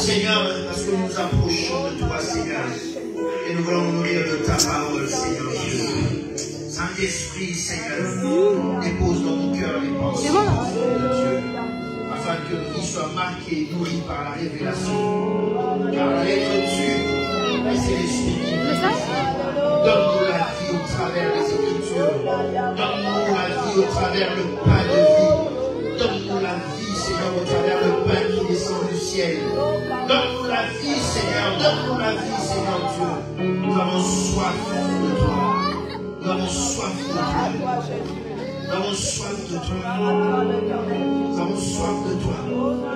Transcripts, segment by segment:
Seigneur, parce que nous nous approchons de toi, Seigneur. Et nous voulons nourrir de ta parole, Seigneur Jésus. Saint-Esprit, Seigneur, dépose dans nos cœurs les pensées de Dieu, afin que nos vies soient marquées et nourries par la révélation. Car l'écriture, c'est l'Esprit qui nous donne-nous la vie au travers des Écritures. Donne-nous la vie au travers le pain de vie. Donne-nous la vie, Seigneur, au travers le pain qui descend du ciel. Donne-nous la vie, Seigneur. Donne-nous la vie, Seigneur Dieu. Nous avons soif de toi. Nous avons soif de toi. Nous avons soif de toi. Nous avons soif de toi.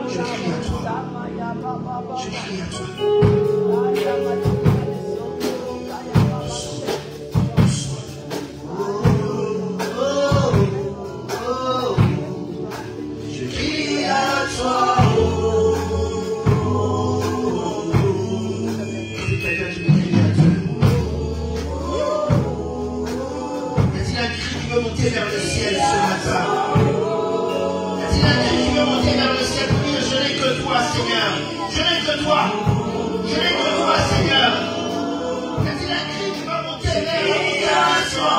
Je crie à toi. Je crie à toi. Vers le ciel ce matin. Est-il un Dieu qui veut monter vers le ciel pour dire je n'ai que toi, Seigneur. Je n'ai que toi. Je n'ai que toi, Seigneur. Est-il un cri qui va monter vers toi?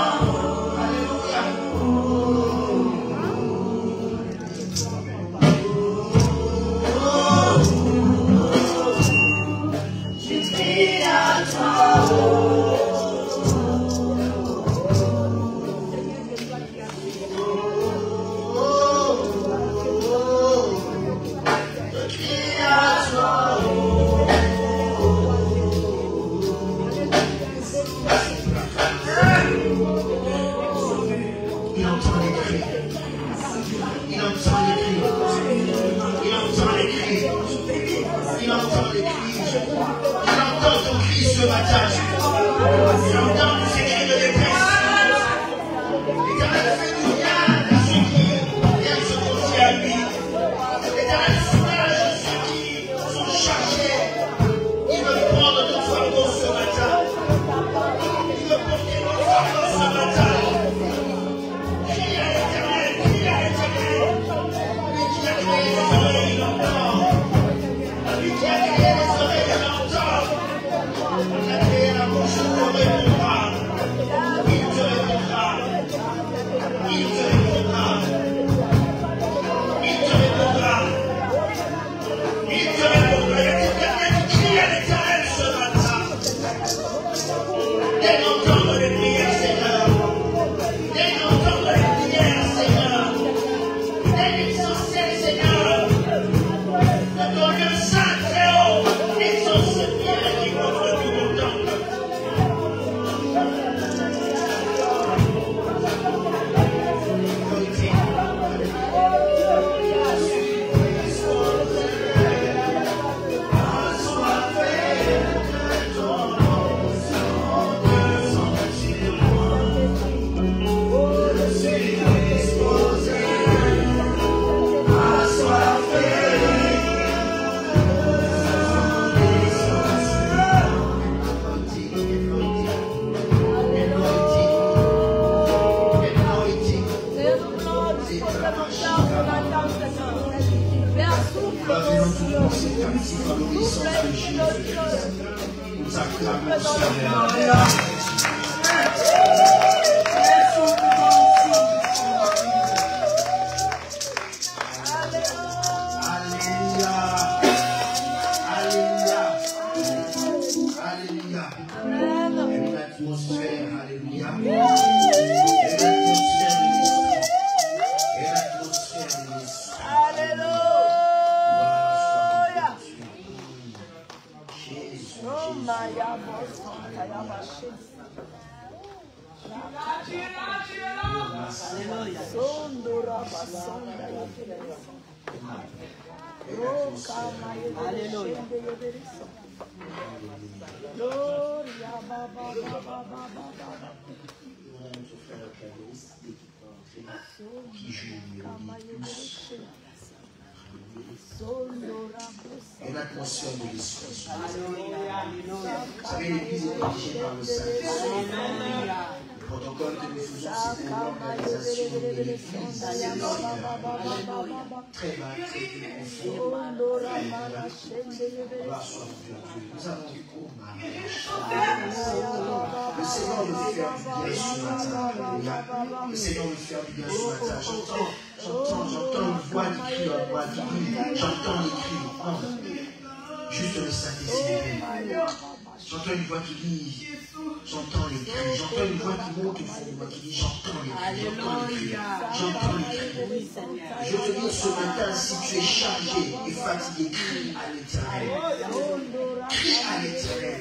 Je crie à toi. Ce matin, j'entends ces cris de détresse. L'Éternel fait du bien à ceux qui viennent se confier à lui. L'Éternel soulage ceux qui sont chargés. Il veut prendre nos fardeaux ce matin. Il veut porter nos fardeaux ce matin. Crie à l'Éternel, crie à l'Éternel. Lui qui a créé les oreilles, il entend. Lui qui a créé les oreilles, il entend. Il a créé la bouche pour répondre. Il te répondra. Il te répondra. Il te répondra. Il te répondra. Il y a quelqu'un qui crie à l'Éternel ce matin. Daigne entendre les prières, Seigneur. Daigne entendre les prières, Seigneur. Daigne exaucer, Seigneur. De ton lieu saint, très haut. Exauce ce Pierre qui couvre tout le temple. Nous acclamons Seigneur. Qui joue et l'atmosphère de l'esprit. Vous savez, l'église est dirigée par le Saint-Esprit. protocole que nous faisons, c'est pour l'organisation de l'Église, Seigneur. Très mal, nous avons du coup, le Seigneur veut faire du bien ce matin. Le Seigneur veut faire du bien ce matin. J'entends une voix qui crie en moi, qui dit, j'entends les cris. Juste le Saint-Esprit. J'entends une voix qui dit, j'entends les cris. J'entends une voix qui monte au fond de moi qui dit, j'entends les cris. J'entends les cris. Je te dis ce matin, si tu es chargé et fatigué, crie à l'Éternel. Crie à l'Éternel.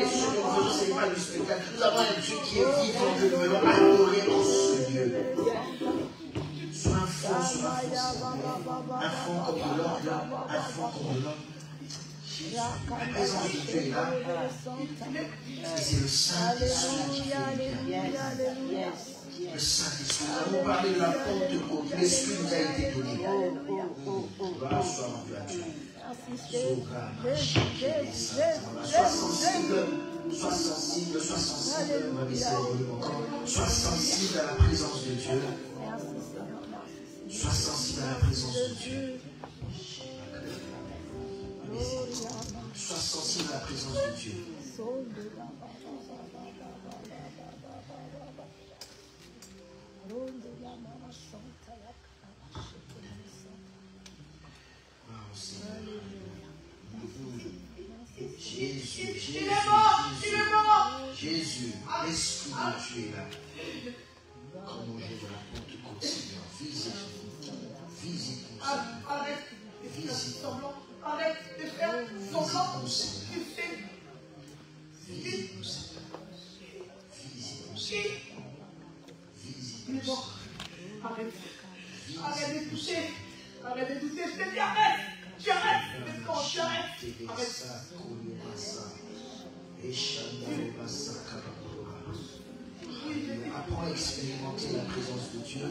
Ce que nous faisons, ce n'est pas du spectacle. Nous avons un Dieu qui est vivant, que nous venons adorer en ce lieu. Sois un fond, sois un fond comme de l'or, un fond comme de l'or. La présence de Dieu est là. Et c'est le Saint-Esprit qui vient. Le Saint-Esprit. Nous avons parlé de la Pentecôte. L'Esprit nous a été donné. Sois sensible, sois sensible à la présence de Dieu. Sois sensible à la présence de Dieu. Sois sensible à la présence de Dieu. Jésus, l'Esprit de Dieu est là. Comme au jour de la Pentecôte, Seigneur, visite-nous. Visite-nous, Seigneur. Visite-nous. Arrête de faire semblant. Visite-nous, Seigneur. Visite-nous, Seigneur. Visite-nous, Seigneur. Visite-nous, Seigneur. Arrête de toucher. Arrête de toucher. Je te dis arrête. Tu arrêtes. Tu arrêtes. Apprends à expérimenter la présence de Dieu.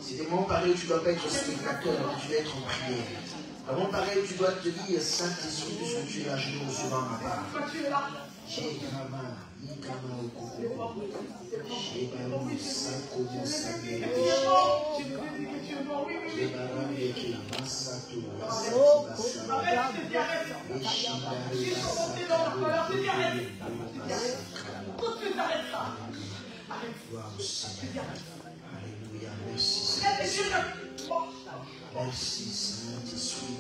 C'est des moments pareils où tu ne dois pas être spectateur, tu dois être en prière. Avant pareil, tu dois te dire, Saint-Esprit, puisque tu es là, je recevant ma part. J'ai Kama, Ikama Okoko. J'ai Banou, Sakomo, Samuel. J'ai Banou, Eki, Masato, Masati, Gloire au Seigneur. Alléluia, merci Seigneur. Merci Saint-Esprit.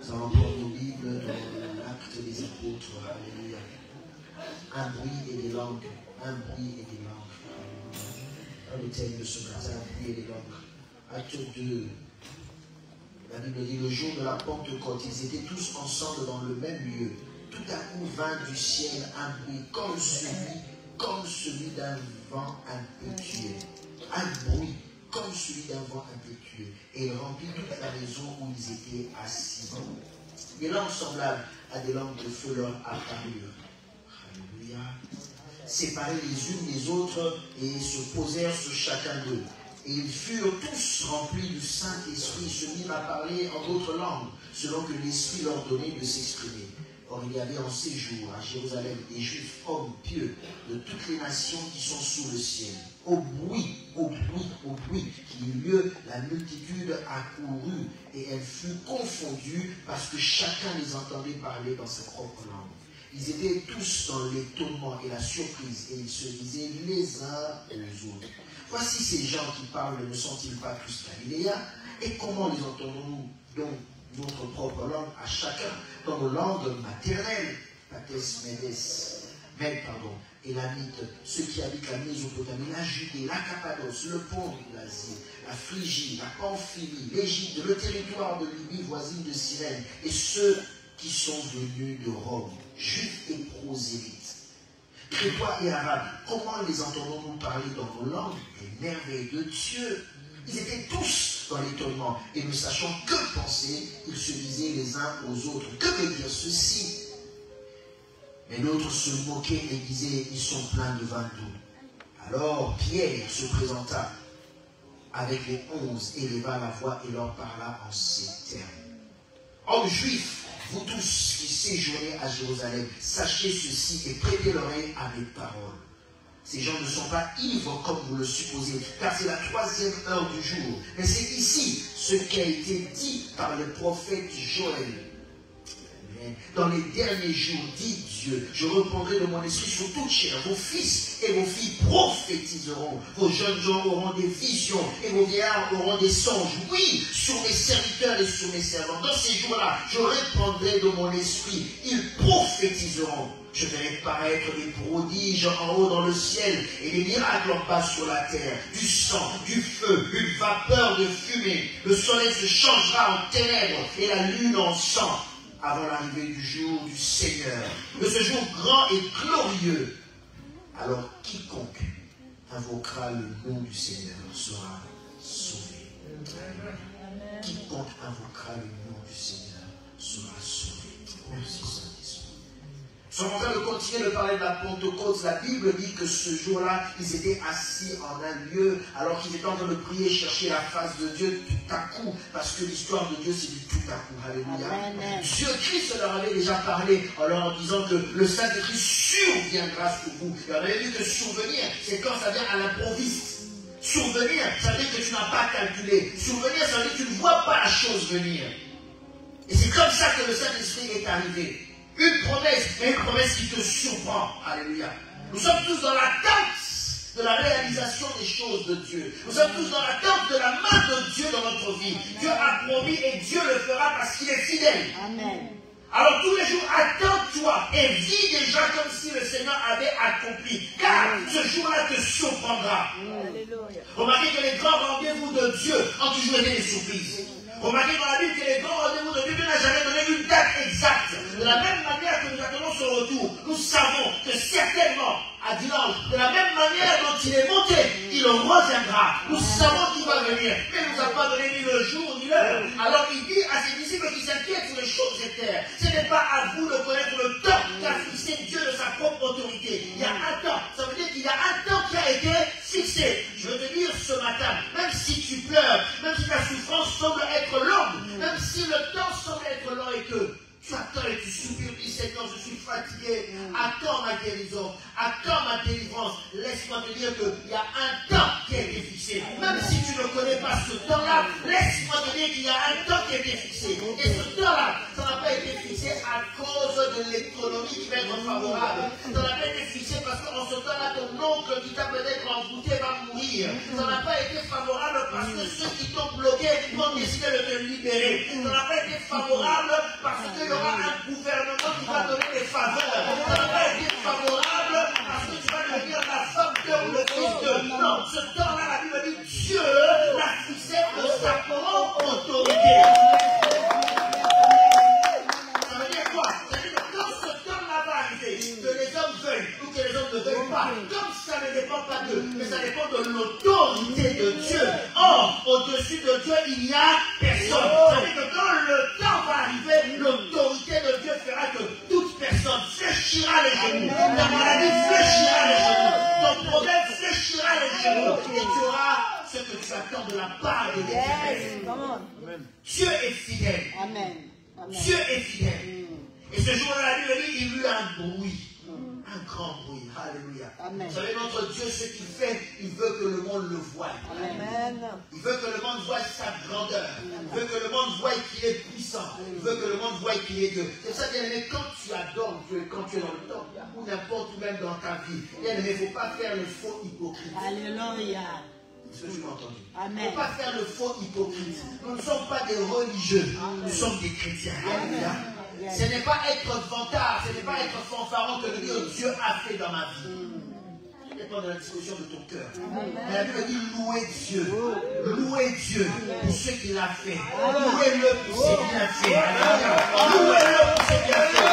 Nous allons prendre nos Bibles dans l'Acte des Apôtres. Alléluia. Un bruit et des langues. Un bruit et des langues. Dans le thème de ce matin, un bruit et des langues. Acte 2. La Bible dit, le jour de la Pentecôte, ils étaient tous ensemble dans le même lieu. Tout à coup vint du ciel un bruit comme celui d'un vent impétueux. Un bruit comme celui d'un vent impétueux. Et il remplit toute la maison où ils étaient assis. Des langues semblables à des langues de feu leur apparurent. Alléluia. Séparés les unes des autres et se posèrent sur chacun d'eux. Et ils furent tous remplis du Saint-Esprit et se mirent à parler en d'autres langues, selon que l'Esprit leur donnait de s'exprimer. Or, il y avait en ces jours à Jérusalem des Juifs, hommes pieux, de toutes les nations qui sont sous le ciel. Au bruit qui eut lieu, la multitude accourut et elle fut confondue parce que chacun les entendait parler dans sa propre langue. Ils étaient tous dans l'étonnement et la surprise et ils se disaient les uns aux autres. Voici ces gens qui parlent, ne sont-ils pas tous Galiléens? Et comment les entendons-nous donc notre propre langue à chacun dans nos langues maternelles? Élamite, ceux qui habitent la Mésopotamie, la Judée, la Cappadoce, le pont de l'Asie, la Phrygie, la Pamphylie, l'Égypte, le territoire de Libye voisine de Cyrène, et ceux qui sont venus de Rome, juifs et prosélytes. Crétois et arabes, comment les entendons-nous parler dans nos langues? Les merveilles de Dieu. Ils étaient tous dans l'étonnement et ne sachant que penser, ils se disaient les uns aux autres. Que veut dire ceci? Mais l'autre se moquait et disait, ils sont pleins de vin doux. Alors Pierre se présenta avec les 11, éleva la voix et leur parla en ces termes. Hommes juifs, vous tous qui séjournez à Jérusalem, sachez ceci et prêtez l'oreille à mes paroles. Ces gens ne sont pas ivres comme vous le supposez, car c'est la 3e heure du jour. Mais c'est ici ce qui a été dit par le prophète Joël. Dans les derniers jours, dit Dieu, je reprendrai de mon esprit sur toute chair. Vos fils et vos filles prophétiseront. Vos jeunes gens auront des visions et vos vieillards auront des songes. Oui, sur mes serviteurs et sur mes servants. Dans ces jours-là, je répandrai de mon esprit. Ils prophétiseront. Je ferai paraître des prodiges en haut dans le ciel et des miracles en bas sur la terre. Du sang, du feu, une vapeur de fumée. Le soleil se changera en ténèbres et la lune en sang, avant l'arrivée du jour du Seigneur, de ce jour grand et glorieux. Alors quiconque invoquera le nom du Seigneur sera sauvé. Quiconque invoquera le nom du Seigneur sera sauvé. Merci Saint-Esprit. Nous sommes en train de continuer de parler de la Pentecôte. La Bible dit que ce jour-là, ils étaient assis en un lieu, alors qu'ils étaient en train de prier, chercher la face de Dieu tout à coup, parce que l'histoire de Dieu, c'est du tout à coup. Alléluia. Amen. Dieu, Christ leur avait déjà parlé, alors en disant que le Saint-Esprit surviendra sur vous. Et on avait vu que survenir, c'est quand ça vient à l'improviste. Survenir, ça veut dire que tu n'as pas calculé. Survenir, ça veut dire que tu ne vois pas la chose venir. Et c'est comme ça que le Saint-Esprit est arrivé. Une promesse, mais une promesse qui te surprend. Alléluia. Nous sommes tous dans l'attente de la réalisation des choses de Dieu. Nous sommes tous dans l'attente de la main de Dieu dans notre vie. Dieu a promis et Dieu le fera parce qu'il est fidèle. Amen. Alors tous les jours, attends-toi et vis déjà comme si le Seigneur avait accompli. Car ce jour-là te surprendra. Alléluia. Remarquez que les grands rendez-vous de Dieu ont toujours été des surprises. Remarquez dans la Bible que les grands rendez-vous de Dieu n'a jamais donné une date exacte. De la même manière que nous attendons son retour, nous savons que certainement, à dimanche, de la même manière dont il est monté, il reviendra. Nous savons qu'il va venir, mais il ne nous a pas donné ni le jour ni l'heure. Alors il dit à ses disciples qui s'inquiètent sur les choses éternelles, ce n'est pas à vous de connaître le temps qu'a fixé Dieu de sa propre autorité. Il y a un temps, ça veut dire qu'il y a un temps qui a été fixé. Je veux te dire ce matin, même si tu pleures, même si ta souffrance semble être longue, même si le temps semble être long et que tu attends et tu soupires, tu dis Seigneur, je suis fatigué, attends ma guérison, attends ma délivrance. Laisse-moi te dire qu'il y a un temps qui a été fixé. Même si tu ne connais pas ce temps-là, laisse-moi te dire qu'il y a un temps qui a été fixé. Et ce temps-là, ça n'a pas été fixé à cause de l'économie qui va être favorable. Ça n'a pas été fixé parce qu'en ce temps-là, ton oncle qui t'a peut-être envoûté va mourir. Ça n'a pas été favorable parce que ceux qui t'ont bloqué vont décider de te libérer. Ça n'a pas été favorable parce qu'il y aura un gouvernement qui va donner des faveurs. Ça n'a pas été favorable parce que tu vas devenir la femme de le fils de. Non, ce temps-là, la Bible dit Dieu l'a fixé de sa propre autorité. Ça veut dire quoi? Ça veut dire que quand ce temps-là va arriver, que les hommes veuillent ou que les hommes ne veuillent pas, comme ça ne dépend pas d'eux, mais ça dépend de l'autorité de Dieu. Or, au-dessus de Dieu, il n'y a personne. Ça veut dire que quand le temps va arriver, l'autorité de Dieu fera que toute personne fléchira les genoux. Ta maladie fléchira les genoux. Ton problème fléchira les genoux. Et tu auras ce que tu attends de la part de l'Éternel. Dieu est fidèle. Amen. Dieu est fidèle. Et ce jour-là, la Bible dit, il y eut un bruit. Un grand bruit. Alléluia. Amen. Vous savez, notre Dieu, ce qu'il fait, il veut que le monde le voie. Amen. Il veut que le monde voie sa grandeur. Amen. Il veut que le monde voie qu'il est puissant. Amen. Il veut que le monde voie qu'il est Dieu. C'est ça, bien aimé, quand tu adores Dieu, quand tu es dans le temple, ou n'importe où même dans ta vie, bien aimé, il ne faut pas faire le faux hypocrite. Alléluia. Ce que tu m'as entendu. Il ne faut pas faire le faux hypocrite. Nous ne sommes pas des religieux. Amen. Nous sommes des chrétiens. Alléluia. Ce n'est pas être vantard, ce n'est pas être fanfaron que de dire Dieu a fait dans ma vie. Ça dépend de la discussion de ton cœur. Mais la Bible dit louer Dieu. Louer Dieu pour ce qu'il a fait. Louez-le pour ses bienfaits. Louez-le pour ses bienfaits.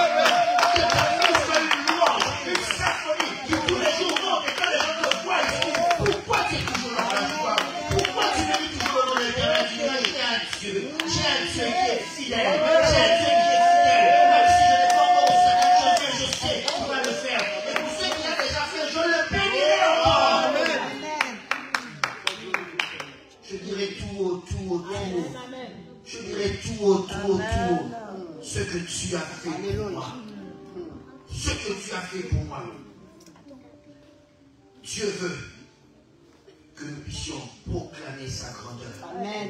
Que ta vie soit une louange, une symphonie qui tous les jours monte et quand les gens te voient, ils disent pourquoi tu es toujours dans la joie? Pourquoi tu me dis toujours dans l'éternel? Tu dis j'ai un Dieu. J'ai un Dieu qui est fidèle. J'ai un Dieu qui est je dirais tout autour ce que tu as fait pour moi. Ce que tu as fait pour moi. Dieu veut que nous puissions proclamer sa grandeur. Amen.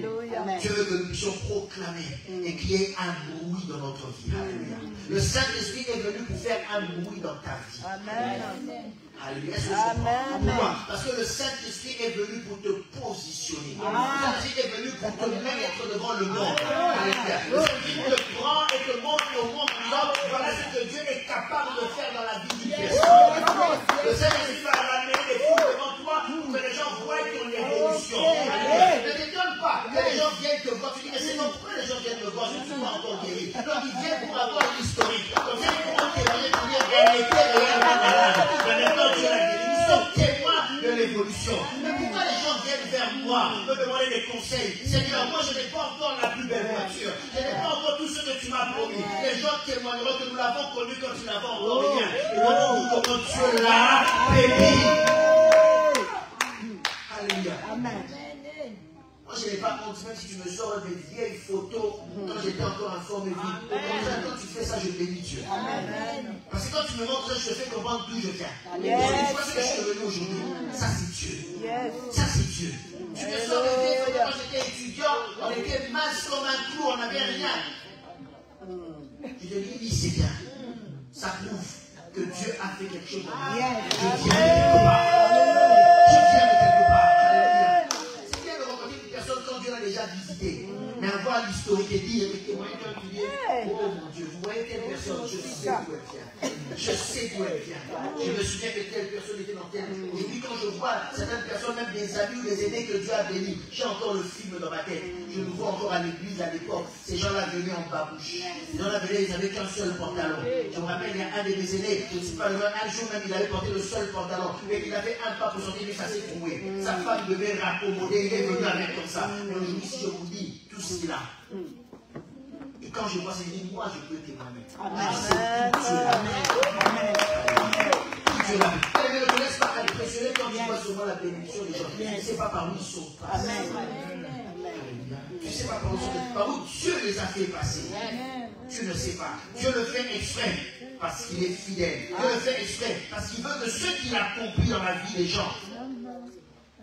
Dieu veut que nous puissions proclamer et qu'il y ait un bruit dans notre vie. Alléluia. Le Saint-Esprit est venu pour faire un bruit dans ta vie. Amen. Alléluia. Pourquoi? Parce que le Saint-Esprit est venu pour te positionner. Le Saint-Esprit est venu pour te mettre devant le monde. Alléluia. Le Saint-Esprit te prend et te montre au monde en disant, voilà ce que Dieu est capable de faire dans la vie d'une personne. Le Saint-Esprit va ramener des foules devant toi pour que les gens voient ton évolution. Alléluia. Ne t'étonne pas que les gens viennent te voir. Tu dis, mais c'est non, pourquoi les gens viennent me voir? Je ne suis pas encore guéri. Donc ils viennent pour avoir une historique. Comme ça, ils pourront témoigner pour dire, elle était réellement malade. Dieu l'a guéri. Nous sommes témoins de l'évolution. Mais pourquoi les gens viennent vers moi, me demander des conseils? Seigneur, moi je n'ai pas encore la plus belle voiture. Je n'ai pas encore tout ce que tu m'as promis. Les gens témoigneront que nous l'avons connu quand tu n'avais encore rien. Et nous nous comment Dieu l'a béni. Alléluia. Amen. Moi, je n'ai pas honte, même si tu me sors des vieilles photos quand j'étais encore en forme vive. Quand tu fais ça, je bénis Dieu. Amen. Parce que quand tu me montres ça, je te fais comprendre d'où je viens. Tu vois ce que je suis devenu aujourd'hui. Ça, c'est Dieu. Ça, c'est Dieu. Tu me sors des vieilles photos quand j'étais étudiant, on était mince comme un clou, on n'avait rien. Je te dis, oui, c'est bien. Ça prouve que Dieu a fait quelque chose dans ma vie. Je viens de quelque part. Je viens de quelque part. Quand Dieu l'a déjà visité, mais avoir l'historique et dire, et témoigner quand tu dis, oh mon Dieu, vous voyez telle personne, je sais d'où elle vient. Je sais d'où elle vient. Je me souviens que telle personne était dans telle. Et puis quand je vois certaines personnes, même des amis ou des aînés que Dieu a bénis, j'ai encore le film dans ma tête. Je me vois encore à l'église à l'époque. Ces gens-là venaient en babouche. Ces gens-là venaient, ils n'avaient qu'un seul pantalon. Je me rappelle, il y a un de mes aînés, je ne sais pas, un jour même, il avait porté le seul pantalon. Mais il avait un pas pour sortir, mais ça s'est trouvé. Sa femme devait raccommoder, il est venu avec comme ça. Mais aujourd'hui, si je vous dis tout ce qu'il a, et quand je vois ça, je dis, moi, je peux témoigner. Je sais tout Dieu l'a fait. Tout Dieu l'a fait. Ne te laisse pas impressionner quand tu vois seulement la bénédiction des gens. Tu ne sais pas par où ils sont passés. Tu ne sais pas par où ils sont passés. Par où Dieu les a fait passer. Tu ne sais pas. Dieu le fait exprès parce qu'il est fidèle. Dieu le fait exprès parce qu'il veut que ce qu'il a accompli dans la vie des gens,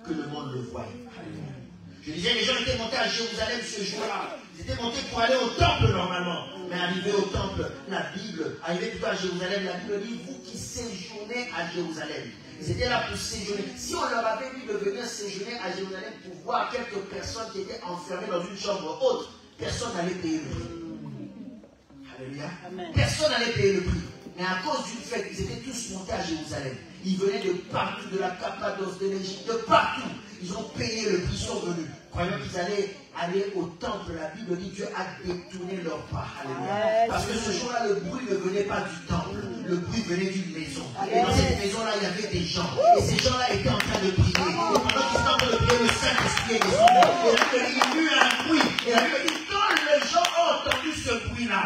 que le monde le voie. Je disais, les gens étaient montés à Jérusalem ce jour-là. Ils étaient montés pour aller au temple normalement. Mais arrivé au temple, la Bible, arrivé plutôt à Jérusalem, la Bible dit, vous qui séjournez à Jérusalem. Ils étaient là pour séjourner. Si on leur avait dit de venir séjourner à Jérusalem pour voir quelques personnes qui étaient enfermées dans une chambre haute, personne n'allait payer le prix. Alléluia. Personne n'allait payer le prix. Mais à cause d'une fête, ils étaient tous montés à Jérusalem. Ils venaient de partout, de la Cappadoce, de l'Égypte, de partout. Ils ont payé le prix, ils sont venus. Croyant qu'ils allaient aller au temple, la Bible dit Dieu a détourné leur pas. Alléluia. Parce que ce jour-là, le bruit ne venait pas du temple. Le bruit venait d'une maison. Et dans cette maison-là, il y avait des gens. Et ces gens-là étaient en train de prier. Et pendant qu'ils étaient en train de prier, le Saint-Esprit est descendu. Et la Bible dit, il y a eu un bruit. Et la Bible dit, quand les gens ont entendu ce bruit-là,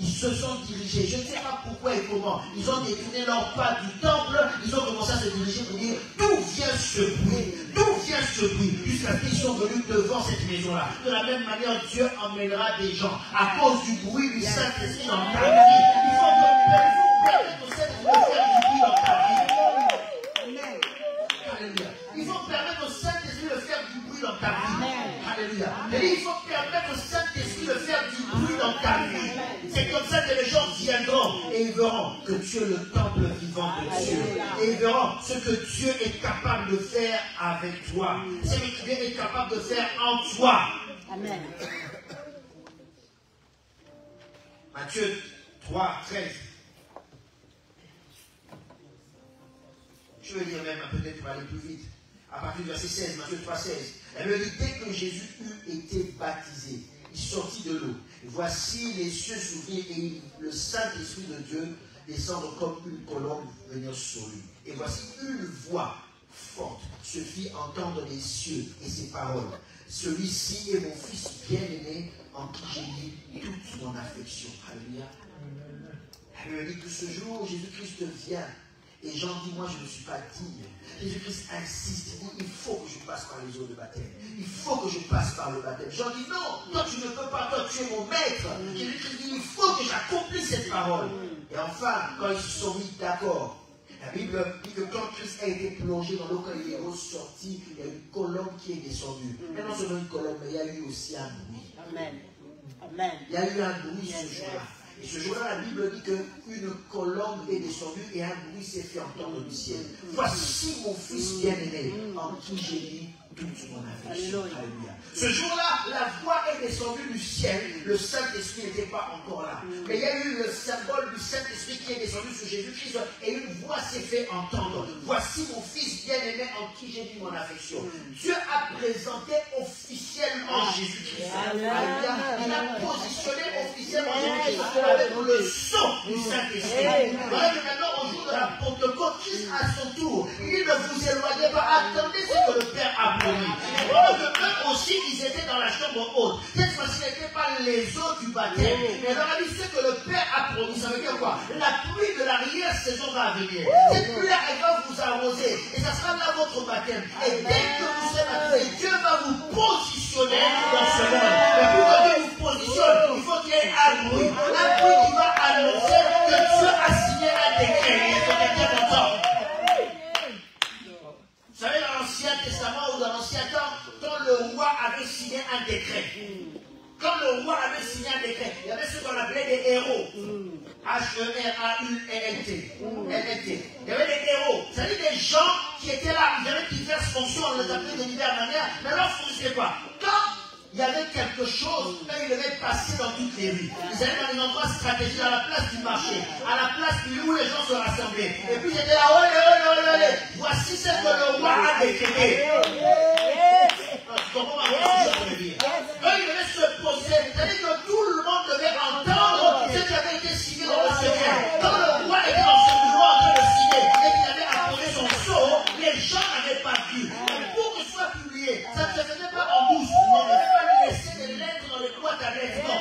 ils se sont dirigés. Je ne sais pas pourquoi et comment. Ils ont détourné leur pas du temple. Ils ont commencé à se diriger pour dire d'où vient ce bruit? D'où vient ce bruit? Jusqu'à ce qu'ils sont venus devant cette maison-là. De la même manière, Dieu emmènera des gens à cause du bruit du Saint-Esprit dans ta vie. Il faut permettre au Saint-Esprit de faire du bruit dans ta vie. Alléluia. Il faut permettre au Saint-Esprit de faire du bruit dans ta vie. Alléluia. Il faut permettre au Saint-Esprit de faire du bruit dans ta vie. C'est comme ça que les gens viendront et ils verront que tu es le temple vivant de Dieu. Et ils verront ce que Dieu est capable de faire avec toi. Ce que Dieu est capable de faire en toi. Amen. Matthieu 3, 13. Je vais lire même peut-être pour aller plus vite. À partir du verset 16, Matthieu 3, 16. Elle me dit, dès que Jésus eut été baptisé, il sortit de l'eau. Voici les cieux s'ouvrirent et le Saint-Esprit de Dieu descendre comme une colombe venir sur lui. Et voici une voix forte se fit entendre des cieux et ces paroles. Celui-ci est mon fils bien-aimé en qui j'ai mis toute mon affection. Alléluia. Elle me dit que ce jour, Jésus-Christ vient. Et Jean dit, moi je ne suis pas digne. Jésus-Christ insiste, il dit, il faut que je passe par les eaux de baptême. Il faut que je passe par le baptême. Jean dit, non, toi tu ne peux pas, toi tu es mon maître. Jésus-Christ dit, il faut que j'accomplisse cette parole. Et enfin, quand ils se sont mis d'accord, La Bible dit que quand Christ a été plongé dans l'eau, quand il est ressorti, il y a une colombe qui est descendue. Mais non seulement une colombe, mais il y a eu aussi un bruit. Amen. Amen. Il y a eu un bruit ce jour-là. Et ce jour-là, la Bible dit qu'une colombe est descendue et un bruit s'est fait entendre du ciel. Voici mon fils bien-aimé, en qui j'ai mis toute mon affection. Alléluia. Ce jour-là, la voix est descendue du ciel. Le Saint-Esprit n'était pas encore là. Mais il y a eu le symbole du Saint-Esprit qui est descendu sur Jésus-Christ et une voix s'est fait entendre. Voici mon fils bien-aimé en qui j'ai mis mon affection. Dieu a présenté officiellement Jésus-Christ. Alléluia. Il a positionné officiellement Jésus-Christ avec le son du Saint-Esprit. Voilà que maintenant, au jour de la Pentecôte, Christ à son tour, il dit ne vous éloignez pas, attendez ce que le Père a promis. Et voilà que eux aussi, ils étaient dans la chambre haute. Cette fois-ci, ce n'était pas les eaux du baptême. Mais leur a dit ce que le Père a promis. Ça veut dire quoi? La pluie de l'arrière-saison va venir. Cette pluie-là, elle va vous arroser. Et ça sera là votre baptême. Et dès que vous serez baptisé, Dieu va vous positionner dans ce monde. Mais pour que Dieu vous positionne, il faut qu'il y ait un bruit. Un bruit qui va annoncer que Dieu a signé un décret. Il faut que Dieu m'entende. Vous savez, dans l'Ancien Testament ou dans l'Ancien temps, quand le roi avait signé un décret, quand le roi avait signé un décret, il y avait ce qu'on appelait des héros. H-E-R-A-U-L-T. Il y avait des héros. C'est-à-dire des gens qui étaient là, ils avaient diverses fonctions, on les appelait de diverses manières, mais leur fonction c'était quoi? Quand il y avait quelque chose, quand ils devaient passer dans toutes les rues, ils allaient dans un endroit stratégique à la place du marché, à la place où les gens se rassemblaient. Et puis j'étais là, olé, olé, olé, olé. Voici ce que le roi a décrété. Tu comprends ma question, je veux dire. Quand ils devaient se poser, c'est-à-dire que tout le monde devait entendre ce qui avait été signé dans le secret. Quand le roi était dans ce bureau en train de signer et qu'il avait apporté son sceau, les gens n'avaient pas vu. Mais pour que ce soit publié, ça ne se faisait pas en douce. On ne devait pas laisser des lettres dans les boîtes à lettres. Non,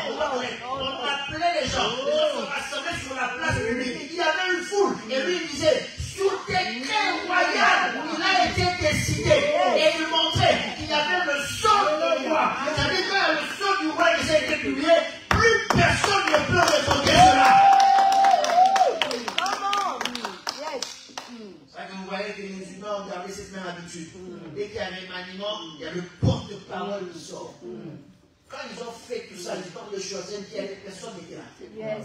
on appelait les gens. Les gens se rassemblaient sur la place publique. Il y avait une foule. Et lui, il disait, sous décret royal, il a été décidé. Et il montrait qu'il y avait le sceau du roi. C'est-à-dire que le sceau du roi qui a été publié, plus personne ne peut retourner cela. C'est vrai que vous voyez que les musulmans ont gardé cette même habitude. Dès qu'il y a un maniement, il y a le porte-parole qui sort. Quand ils ont fait tout ça, ils ont de choisir qui avait personne n'était là.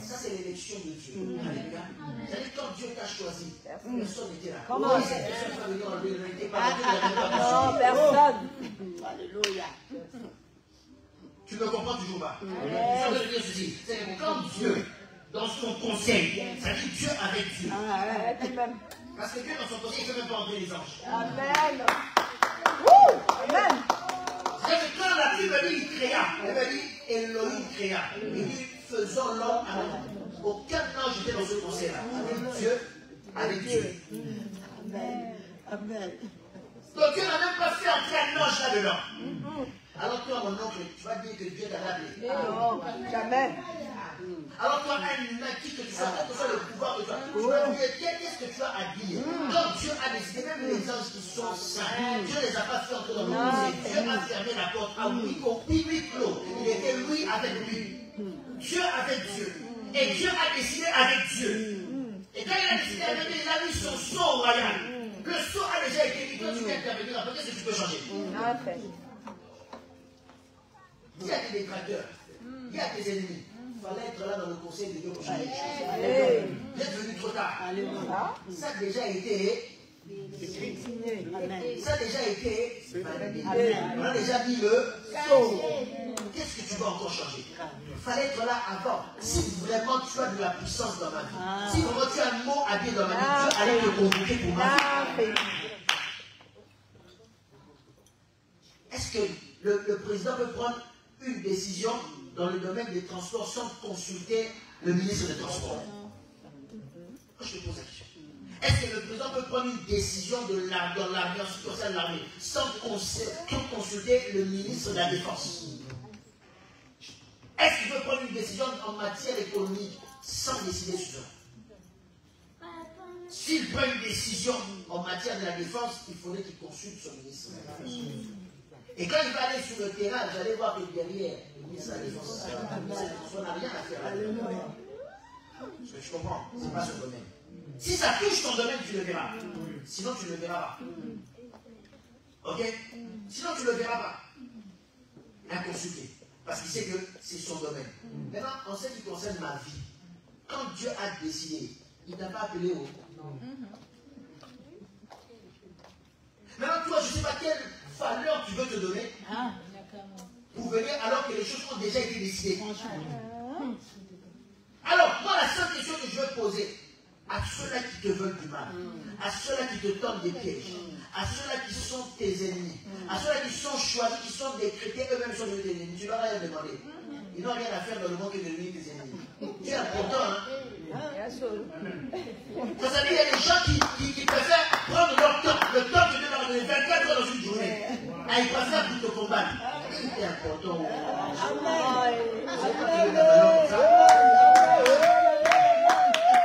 Ça, c'est l'élection de Dieu. Alléluia. C'est-à-dire quand Dieu t'a choisi, personne n'était là. Comment cette personne va venir enlever le n'était pas là. Non, personne. Alléluia. Tu ne comprends toujours pas. Ça veut dire ceci. C'est que quand Dieu, dans son conseil, ça dit Dieu avec Dieu. Parce que Dieu, dans son conseil, il ne peut même pas enlever les anges. Amen. Amen. C'est que quand la Bible dit il créa, elle va dire Elohim créa. Il dit faisons l'homme à l'homme. Aucun ange n'était dans ce conseil-là. Avec Dieu, avec Dieu. Amen. Amen. Donc Dieu n'a même pas fait entrer un ange là-dedans. Alors toi, mon oncle, tu vas dire que Dieu t'a appelé. Non, jamais. Alors toi, un humain, qui que tu sois, quel que soit le pouvoir que tu vas dire, qu'est-ce que tu as à dire? Quand Dieu a décidé, même les anges qui sont saints, Dieu ne les a pas fait entrer dans le musée. Dieu a fermé la porte à huis clos. Il était lui avec lui. Dieu avec Dieu. Et Dieu a décidé avec Dieu. Et quand il a décidé avec Dieu, il a mis son sceau royal. Le sceau a déjà été mis. Quand tu viens intervenir, après, qu'est-ce que tu peux changer? Il y a des détracteurs. Il y a des ennemis. Il fallait être là dans le conseil de Dieu pour changer les choses. Vous êtes venu trop tard. Ça a déjà été. Ça a déjà été. On a déjà dit le sceau. Qu'est-ce que tu vas encore changer? Il fallait être là avant. Si vraiment tu as de la puissance dans ma vie, si vraiment tu as un mot à dire dans ma vie, Dieu allait te convoquer pour ma vie. Est-ce que le président peut prendre une décision dans le domaine des transports sans consulter le ministre des Transports? Je te pose la question. Est-ce que le président peut prendre une décision dans l'armée, en ce qui concerne l'armée, sans consulter le ministre de la Défense? Est-ce qu'il peut prendre une décision en matière économique sans décider sur ça? S'il prend une décision en matière de la Défense, il faudrait qu'il consulte son ministre de la Défense. Et quand il va aller sur le terrain, vous allez voir que derrière, le ministre de la Défense, on n'a rien à faire là. Parce que tu comprends, ce n'est pas son domaine. Si ça touche ton domaine, tu le verras. Sinon, tu ne le verras pas. Ok? Sinon, tu ne le verras pas. Il a consulté. Parce qu'il sait que c'est son domaine. Maintenant, en ce qui concerne ma vie, quand Dieu a décidé, il ne t'a pas appelé au... Maintenant, toi, je ne sais pas quelle valeur tu veux te donner pour venir alors que les choses ont déjà été décidées. Alors, moi, la seule question que je veux poser à ceux-là qui te veulent du mal, à ceux-là qui te tendent des pièges, à ceux-là qui sont tes ennemis, à ceux-là qui sont choisis, qui sont décrétés, eux-mêmes sont devenus tes ennemis, tu ne leur as rien demandé. Ils n'ont rien à faire dans le monde que de devenir tes ennemis. C'est important, hein? Ça veut dire qu'il y a des gens qui préfèrent prendre leur temps, le temps que Dieu leur a donné 24 heures dans une journée. Ah, ils préfèrent pour te combattre. C'est important.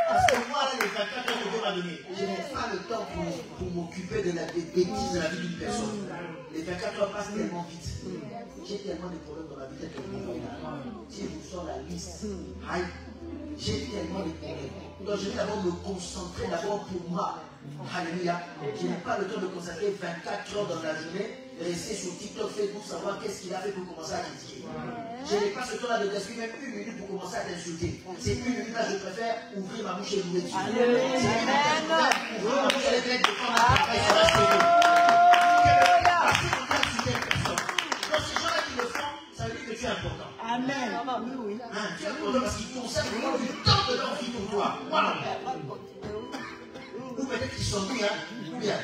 Parce que moi, là, les 24 heures que Dieu m'a donné, je n'ai pas le temps pour m'occuper des bêtises de la vie d'une personne. Les 24 heures passent tellement vite. J'ai tellement de problèmes dans la vie que si je vous sors la liste, j'ai tellement de problèmes. Donc je vais d'abord me concentrer d'abord pour moi. Alléluia. Je n'ai pas le temps de consacrer 24 heures dans la journée, rester sur TikTok, Facebook, savoir qu'est-ce qu'il a fait pour commencer à critiquer. Je n'ai pas ce temps-là de gaspiller même une minute pour commencer à t'insulter. C'est une minute là, je préfère ouvrir ma bouche et louer Dieu. Ouvrir ma bouche et les de prendre un travail sur la série. Parce que quand tu insultes une personne, donc ces gens-là qui le font, ça veut dire que tu es important. Amen. Oui. Tu es important parce qu'ils consacrent vraiment du temps de leur vie pour toi. Voilà. Ou peut-être qu'ils sont bien. Bien.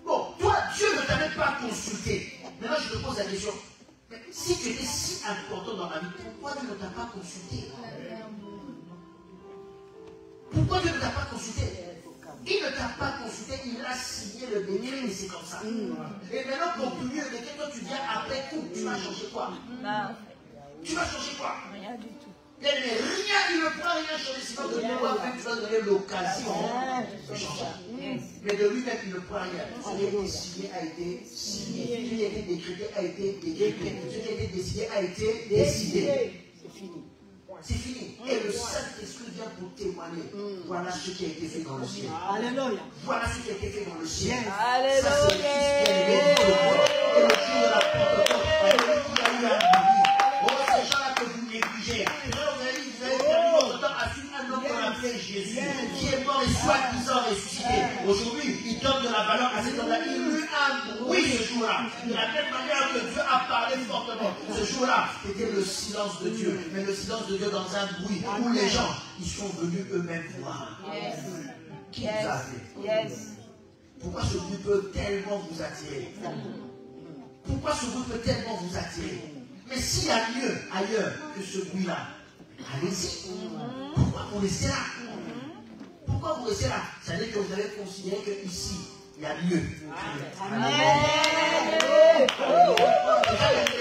Bon, toi, Dieu ne t'a même pas consulté. Maintenant, je te pose la question. Si tu étais si important dans ma vie, pourquoi Dieu ne t'a pas consulté? Pourquoi Dieu ne t'a pas consulté? Il ne t'a pas consulté, il a signé le décret et c'est comme ça. Et maintenant, pour publier le décret, toi tu viens après coup, tu vas changer quoi? Tu vas changer quoi? Rien du tout. Il ne pourra rien changer, sinon de toi-même tu vas donner l'occasion de changer. Mais de lui-même, il ne pourra rien. Ce qui a été signé a été signé. Ce qui a été décrété a été décrété. Ce qui a été décidé a été décidé. C'est fini. C'est fini. Et le Saint-Esprit vient pour témoigner. Voilà ce qui a été fait dans le ciel. Alléluia. Voilà ce qui a été fait dans le ciel. Alléluia. Ça, c'est le Fils bien-aimé de Dieu. Et le jour de la Pentecôte, il a eu à mourir. Oh, ces gens-là que vous négligez. Vous avez perdu votre temps à suivre un homme qu'on appelait Jésus, qui est mort et soi-disant ressuscité. Aujourd'hui, il donne de la valeur à cet homme-là. Il eut un bruit ce jour-là. De la même manière que Dieu a parlé fortement. Ce jour-là, c'était le silence de Dieu. Mais le silence de Dieu dans un bruit où les gens, ils sont venus eux-mêmes voir. Qui vous a fait? Pourquoi ce bruit peut tellement vous attirer? Pourquoi ce bruit peut tellement vous attirer? Mais s'il y a mieux ailleurs que ce bruit-là, allez-y. Pourquoi vous restez là? Pourquoi vous restez là? Ça veut dire que vous avez considéré qu'ici, il y a mieux.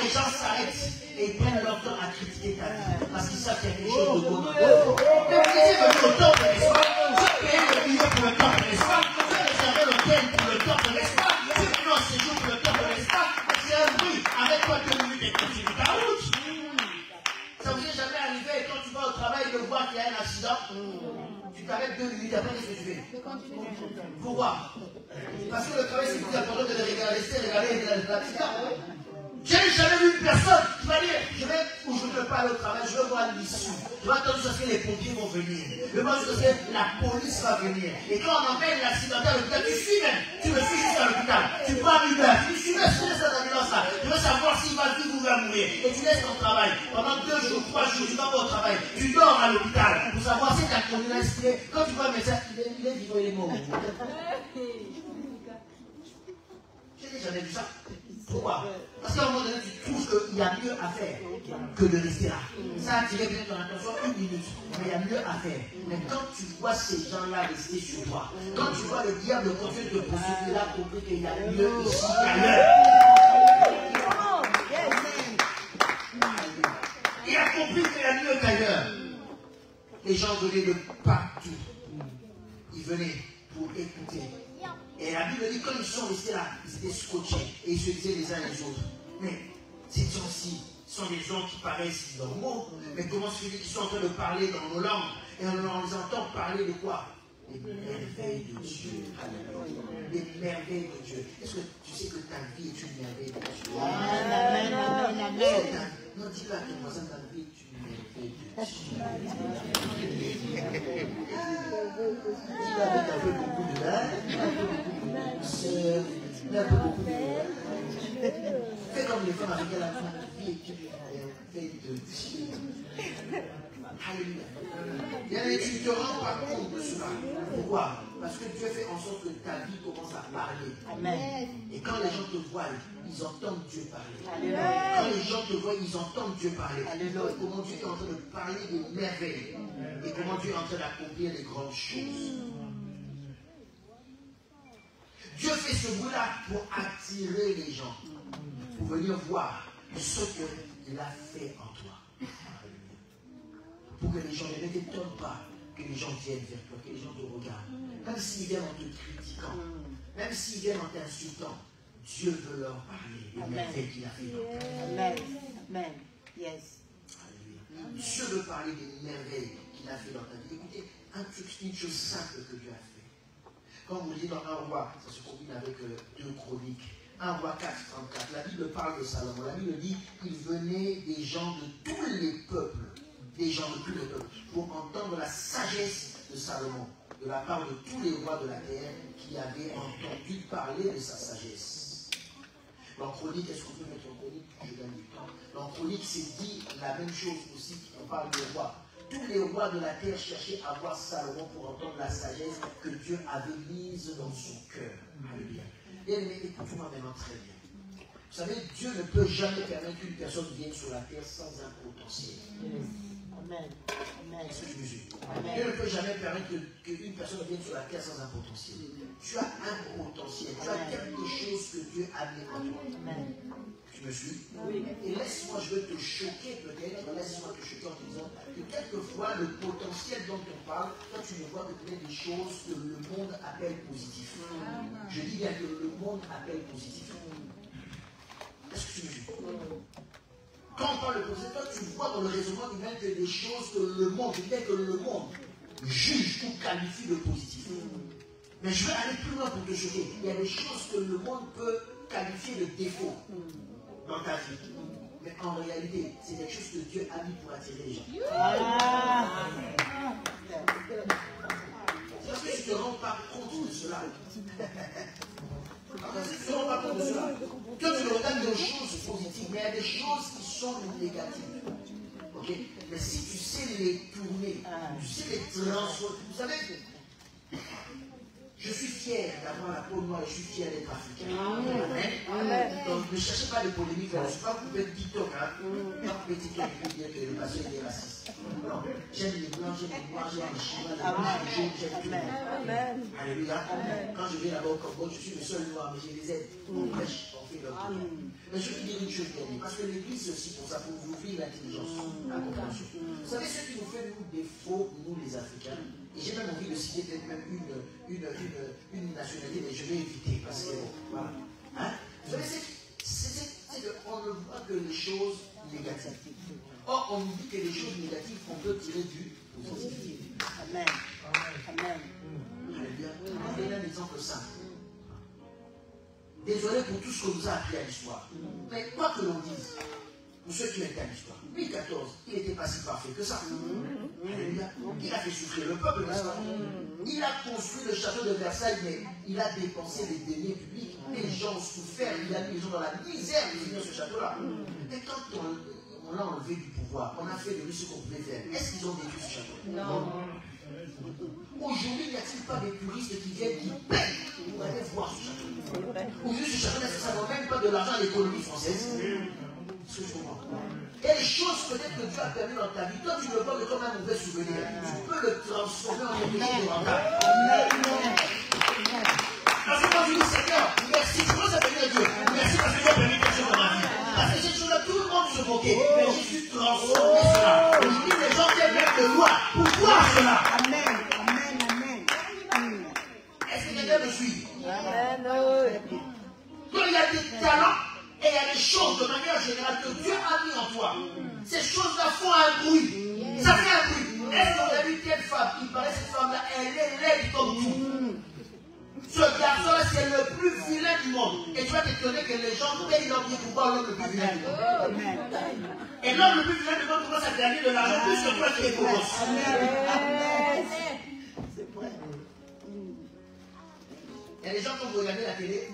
Les gens s'arrêtent et ils prennent leur temps à critiquer ta vie parce qu'ils savent qu'il y a quelque chose de bon dans ta vie. Mais vous êtes venu au temple, n'est-ce pas? Vous avez payé le billet pour le temple, n'est-ce pas? Vous avez réservé l'hôtel pour le temple, n'est-ce pas? Vous êtes venu en séjour pour le temple, n'est-ce pas? C'est un bruit. Avec toi 2 minutes et continue ta route. Ça vous est jamais arrivé et quand tu vas au travail de voir qu'il y a un accident, tu t'arrêtes 2 minutes après, qu'est-ce que tu fais? Pourquoi? Parce que le travail c'est plus important que de regarder l'accident. Je n'ai jamais vu une personne qui va dire, je vais, ou je ne peux pas aller au travail, je vais voir l'issue. Je vais attendre jusqu'à ce que les pompiers vont venir. Je vais voir jusqu'à ce que la police va venir. Et quand on emmène l'accidenté à l'hôpital, tu suis même. Tu me suis jusqu'à l'hôpital. Tu prends un Uber. Tu suis même sur cette ambulance-là. Je veux savoir s'il va vivre ou va mourir. Et tu laisses ton travail. Pendant 2 jours, 3 jours, tu vas pas au travail. Tu dors à l'hôpital pour savoir si ta conduite est inspirée. Quand tu vois un médecin, il est vivant, il est mort. Je n'ai jamais vu ça. Pourquoi? Parce qu'à un moment donné, tu trouves qu'il y a mieux à faire que de rester là. Ça a attiré peut-être ton attention 1 minute, mais il y a mieux à faire. Mais quand tu vois ces gens-là rester sur toi, quand tu vois le diable continuer de te poursuivre, il a compris qu'il y a mieux ici qu'ailleurs. Il a compris qu'il y a mieux qu'ailleurs. Les gens venaient de partout. Ils venaient pour écouter. Et la Bible dit quand ils sont restés là, ils étaient scotchés et ils se disaient les uns les autres. Mais ces gens-ci, sont des gens qui paraissent normaux, mais comment celui qui sont en train de parler dans nos langues, et on les entend parler de quoi? Les merveilles de Dieu. Les merveilles de Dieu. Est-ce que tu sais que ta vie est une merveille de Dieu? Amen, amen, amen. Non, dis-le à ton voisin, ta vie est une merveille de Dieu. Dis-le avec un peu beaucoup de un peu beaucoup de fais comme les femmes avec la vie est une merveille de Dieu. Alléluia. Bien, tu ne te rends pas compte de cela. Pourquoi? Parce que Dieu fait en sorte que ta vie commence à parler. Amen. Et quand les gens te voient, ils entendent Dieu parler. Alléluia. Quand les gens te voient, ils entendent Dieu parler. Alléluia. Comment Dieu est en train de parler des merveilles. Et comment Dieu est en train d'accomplir les grandes choses. Dieu fait ce bruit-là pour attirer les gens. Pour venir voir ce qu'il a fait en toi. Pour que les gens ne t'étonnent pas, que les gens viennent vers toi, que les gens te regardent. Même s'ils viennent en te critiquant, même s'ils viennent en t'insultant, Dieu veut leur parler des merveilles qu'il a fait dans ta vie. Amen. Amen. Yes. Alléluia. Dieu veut parler des merveilles qu'il a fait dans ta vie. Écoutez, une chose simple que Dieu a fait. Quand vous lisez dans 1 roi, ça se combine avec 2 Chroniques. 1 roi 4, 34, la Bible parle de Salomon. La Bible dit qu'il venait des gens de tous les peuples. Des gens de tous les peuples, pour entendre la sagesse de Salomon, de la part de tous les rois de la terre qui avaient entendu parler de sa sagesse. Dans Chronique, est-ce qu'on peut mettre en Chronique? Je gagne du temps. Dans Chronique, c'est dit la même chose aussi, on parle des rois. Tous les rois de la terre cherchaient à voir Salomon pour entendre la sagesse que Dieu avait mise dans son cœur. Alléluia. Et écoute-moi maintenant très bien. Vous savez, Dieu ne peut jamais permettre qu'une personne vienne sur la terre sans un potentiel. Amen. Amen. Est-ce que tu me suis? Dieu ne peut jamais permettre qu'une personne vienne sur la terre sans un potentiel. Tu as un potentiel, tu as quelque chose que Dieu a mis en toi. Amen. Tu me suis? Oui. Et laisse-moi, je veux te choquer peut-être, laisse-moi te choquer en te disant que quelquefois le potentiel dont on parle, toi tu ne vois que peut-être des choses que le monde appelle positives. Je dis bien que le monde appelle positif. Est-ce que tu me suis? Quand on parle de potentiel, toi tu vois dans le raisonnement humain que des choses que le monde, juge ou qualifie de positif. Mais je vais aller plus loin pour te choquer. Il y a des choses que le monde peut qualifier de défaut dans ta vie. Mais en réalité, c'est des choses que Dieu a mis pour attirer les gens. Parce que tu ne te rends pas compte de cela. Tu ne te rends pas compte de cela. Toi, tu regardes des choses positives, mais il y a des choses qui sont négatives. Ok? Mais si tu sais les tourner, tu sais les transformer. Vous savez, je suis fier d'avoir la peau noire et je suis fier d'être africain. Amen. Donc ne cherchez pas de polémique. Je ne suis pas coupé de TikTok. Pas coupé de TikTok pour dire que le pasteur est raciste. Non. J'aime les blancs, j'aime les noirs, j'aime les chinois, les rouges, les jaunes, j'aime tout le monde. Alléluia. Quand je vais là-bas au Cambodge, je suis le seul noir, mais je les aide. On prêche, on fait leur prière. Mais je veux dire une chose bien, parce que l'église c'est aussi pour ça, pour vous ouvrir l'intelligence, la compréhension. Vous savez ce qui nous fait nous défaut, nous les Africains, et j'ai même envie de citer peut-être même une nationalité, mais je vais éviter parce que voilà. Hein? Vous savez, c'est qu'on ne voit que les choses négatives. Or, on nous dit que les choses négatives, on peut tirer du positif. Amen. Amen. Je vais donner un exemple simple. Désolé pour tout ce qu'on nous a appris à l'histoire. Mais quoi que l'on dise, pour ceux qui étaient à l'histoire, Louis XIV, il n'était pas si parfait que ça. Il a fait souffrir le peuple, n'est-ce pas? Il a construit le château de Versailles, mais il a dépensé les deniers publics. Les gens ont souffert, il a mis les gens dans la misère de finir ce château-là. Et quand on l'a enlevé du pouvoir, on a fait de lui ce qu'on pouvait faire. Est-ce qu'ils ont détruit ce château? Non. Aujourd'hui, n'y a-t-il pas des touristes qui viennent, qui payent pour aller voir ce château? Aujourd'hui, ce château, ça ne vaut même pas de l'argent à l'économie française. Ce que je comprends. Et les choses peut-être que Dieu a permis dans ta vie, toi tu le vois comme un mauvais souvenir. Tu peux le transformer en quelque chose de rentable. Parce que quand tu dis Seigneur, merci, tu peux s'appeler Dieu. Merci parce que tu as permis quelque chose dans ma vie. Parce que cette chose-là, tout le monde se moquait. Mais je suis transformé cela. Aujourd'hui, les gens viennent mettre de loi pour voir cela. Amen. Amen. Amen. Est-ce que quelqu'un me suit? Amen. Donc il y a des talents et il y a des choses de manière générale que Dieu a mis en toi. font un bruit. Ça fait un bruit. Est-ce que vous avez vu quelle femme? Il paraît cette femme-là, elle est laide comme tout. Ce garçon-là, c'est le plus vilain du monde. Et tu vas t'étonner que les gens payent leur vie pour voir l'homme le plus vilain du monde. Et l'homme le plus vilain du monde commence à gagner de l'argent plus que toi qui es beau gosse. Il y a des gens, quand vous regardez la télé,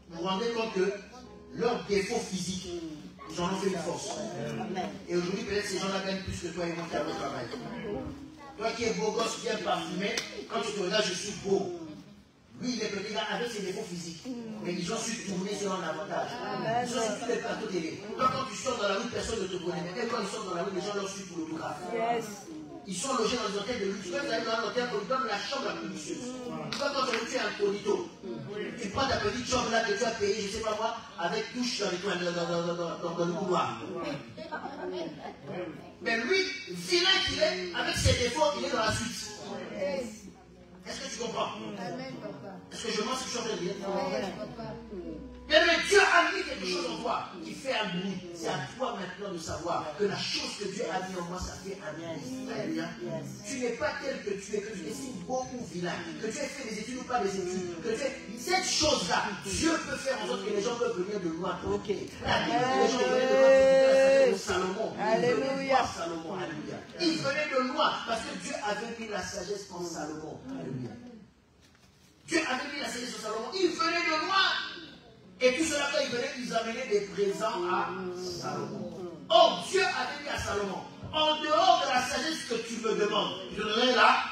vous vous rendez compte que leurs défauts physiques, ils en ont fait une force. Et aujourd'hui, peut-être ces gens-là gagnent plus que toi et vont faire le travail. Toi qui es beau gosse, bien parfumé, quand tu te regardes, je suis beau. Lui, il est petit gars avec ses défauts physiques. Mais ils ont su tourner sur un avantage. Ils ont su tous les plateaux télé. Toi, quand tu sors dans la rue, personne ne te connaît. Mais quand ils sortent dans la rue, les gens leur suivent pour l'autographe. Ils sont logés dans des hôtels de luxe. Quand vous allez dans un hôtel, on lui donne la chambre la plus luxueuse. Toi, quand tu es incognito, tu prends ta petite chambre là que tu as payée, je ne sais pas moi, avec douche dans le couloir. Mais lui, vilain qu'il est, avec ses défauts, il est dans la suite. Est-ce que tu comprends? Est-ce que je pense que je suis en train de dire? Mais Dieu a mis quelque chose en toi qui fait un bruit. C'est à toi maintenant de savoir que la chose que Dieu a mis en moi, ça fait un bruit. Alléluia. Tu n'es pas tel que tu es, que tu décides beaucoup vilain, que tu aies fait des études ou pas des études, que tu aies... Cette chose-là, Dieu peut faire en sorte que les gens peuvent venir de loin. Ok. La Bible, les gens venaient de loin pour la sagesse de Salomon. Alléluia. Salomon. Alléluia. Ils venaient de loin parce que Dieu avait mis la sagesse en Salomon. Alléluia. Dieu avait mis la sagesse en Salomon. Ils venaient de loin. Et tout cela, quand ils venaient, ils amenaient des présents à Salomon. Or, Dieu avait mis à Salomon, en dehors de la sagesse que tu me demandes, je donnerai là.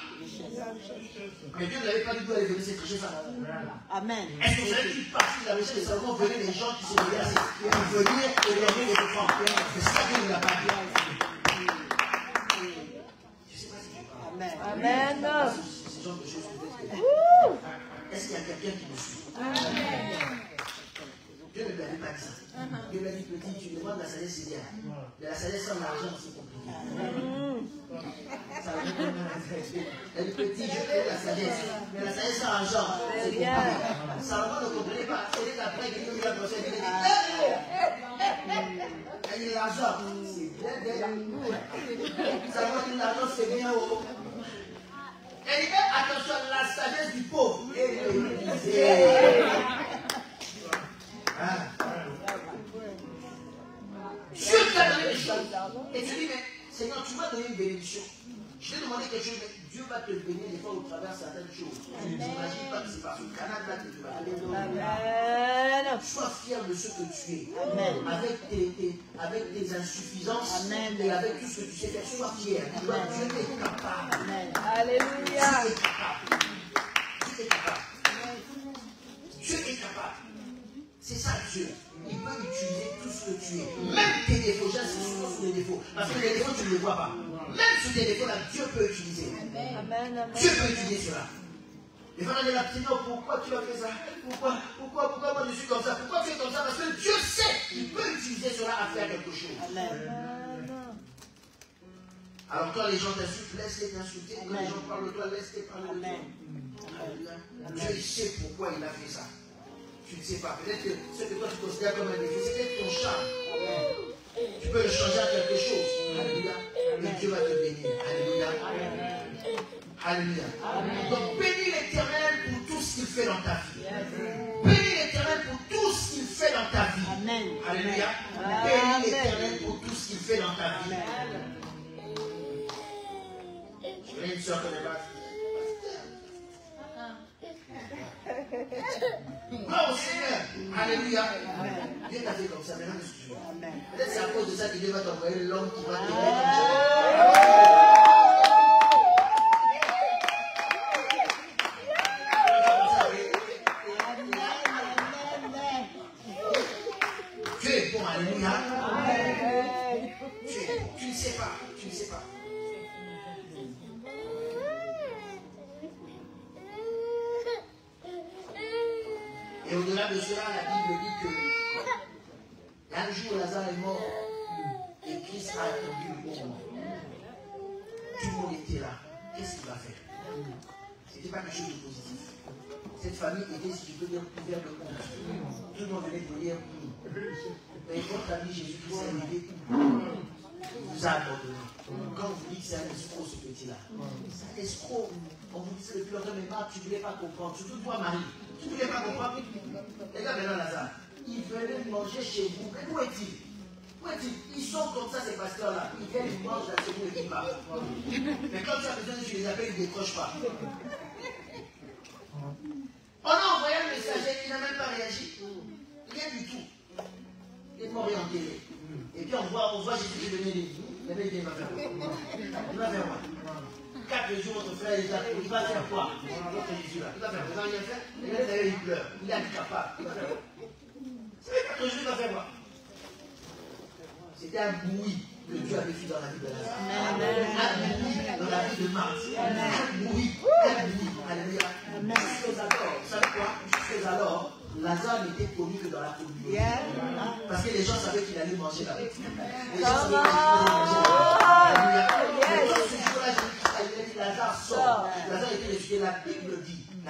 Mais Dieu n'avait pas dit d'où aller venir cette richesse. Amen. Est-ce que vous savez qu'une partie de la richesse de Salomon venait des gens qui se déplaçaient pour venir et donner les enfants? C'est ça que Dieu n'a pas dit. Je ne sais pas si tu parles. Amen. Amen. Ce genre de choses peut-être. Est-ce qu'il y a quelqu'un qui me suit? Amen. Dieu ne lui avait pas dit ça. Dieu lui a dit, petit, tu demandes la sagesse, c'est bien. Mais la sagesse sans l'argent, c'est compliqué. Elle dit, petit, je fais la sagesse. Mais la sagesse sans argent, c'est compliqué. Salomon ne comprenait pas. C'est après qu'il lui a posé, il dit, elle dit, l'argent, c'est bien. Salomon dit, l'argent, c'est bien. Elle dit, attention, la sagesse du pauvre. Dieu t'a donné des choses. Et tu dis, mais Seigneur, tu m'as donné une bénédiction. Je t'ai demandé quelque chose, mais Dieu va te bénir des fois au travers de certaines choses. Tu n'imagines pas que c'est par ce canal là que tu vas aller. Sois fier de ce que tu es. Amen. Avec tes insuffisances. Amen. Et avec tout ce que tu sais faire. Sois fier. Dieu est capable. Amen. Alléluia. Dieu est capable. Dieu est capable. Dieu est capable. C'est ça Dieu. Il peut utiliser tout ce que tu es. Même tes défauts, j'insiste souvent sur les défauts. Parce que les défauts, tu ne les vois pas. Même sur tes défauts, là, Dieu peut utiliser. Amen. Dieu peut utiliser cela. Les gens disent là, Seigneur, pourquoi tu as fait ça? Pourquoi moi je suis comme ça? Pourquoi tu es comme ça? Parce que Dieu sait qu'il peut utiliser cela à faire quelque chose. Amen. Alors quand les gens t'insultent, laisse-les t'insulter. Quand les gens parlent de toi, laisse-les parler de toi. Dieu sait pourquoi il a fait ça. Tu ne sais pas. Peut-être que ce que toi tu considères comme un défi, c'est peut-être ton charme. Tu peux le changer à quelque chose. Alléluia. Et Dieu va te bénir. Alléluia. Alléluia. Donc bénis l'Éternel pour tout ce qu'il fait dans ta vie. Bénis l'Éternel pour tout ce qu'il fait dans ta vie. Alléluia. Bénis l'Éternel pour tout ce qu'il fait dans ta vie. Je connais une soeur qui n'est pas. Gloire au Seigneur. Alléluia. Dieu t'a fait comme ça. Maintenant, qu'est-ce que tu veux? Peut-être c'est à cause de ça que Dieu va t'envoyer l'homme qui va t'aider comme ça. Dieu est bon. Alléluia. Tu ne sais pas. Tu ne sais pas. Et au-delà de cela, la Bible dit que un jour Lazare est mort et Christ a attendu le bon moment. Tout le monde était là. Qu'est-ce qu'il va faire? Ce n'était pas quelque chose de positif. Cette famille était, si je peux dire, couverte de honte. Tout le monde venait de dire, mais quand tu as dit Jésus-Christ est arrivé, vous a abandonné. Quand vous dites que c'est un escroc, ce petit-là, c'est un escroc. On vous disait depuis longtemps, mais Marc, tu ne voulais pas comprendre. Surtout toi, Marie. Tu ne voulais pas comprendre. Regarde maintenant Lazare. Il venait manger chez vous. Mais où est-il? Où est-il? Ils sont comme ça, ces pasteurs-là. Ils viennent, ils mangent la seconde et ils partent. Mais quand tu as besoin, tu les appelles, ils ne décrochent pas. On a envoyé un messager, il n'a même pas réagi. Rien du tout. Il est mort et enterré. Et puis on voit Jésus venir dire, mais il va faire quoi? Il va faire quoi? 4 jours, votre frère, il va faire quoi? Votre Jésus là, il va faire quoi? Il va rien faire? Et là, d'ailleurs, il pleure. Il est incapable. Il va faire quoi? C'est 4 jours, il va faire quoi? C'était un bruit que Dieu avait fait dans la vie de Lazare. Un bruit dans la vie de Marthe. Un bruit. Alléluia. Jusqu'alors, vous savez quoi? Jusqu'alors, Lazare n'était connu que dans la communauté. Parce que les gens savaient qu'il allait manger là-bas. Les gens savaient qu'il allait manger là-bas. Mais quand ce jour-là, Jésus a dit Lazare sort. Lazare était ressuscité. La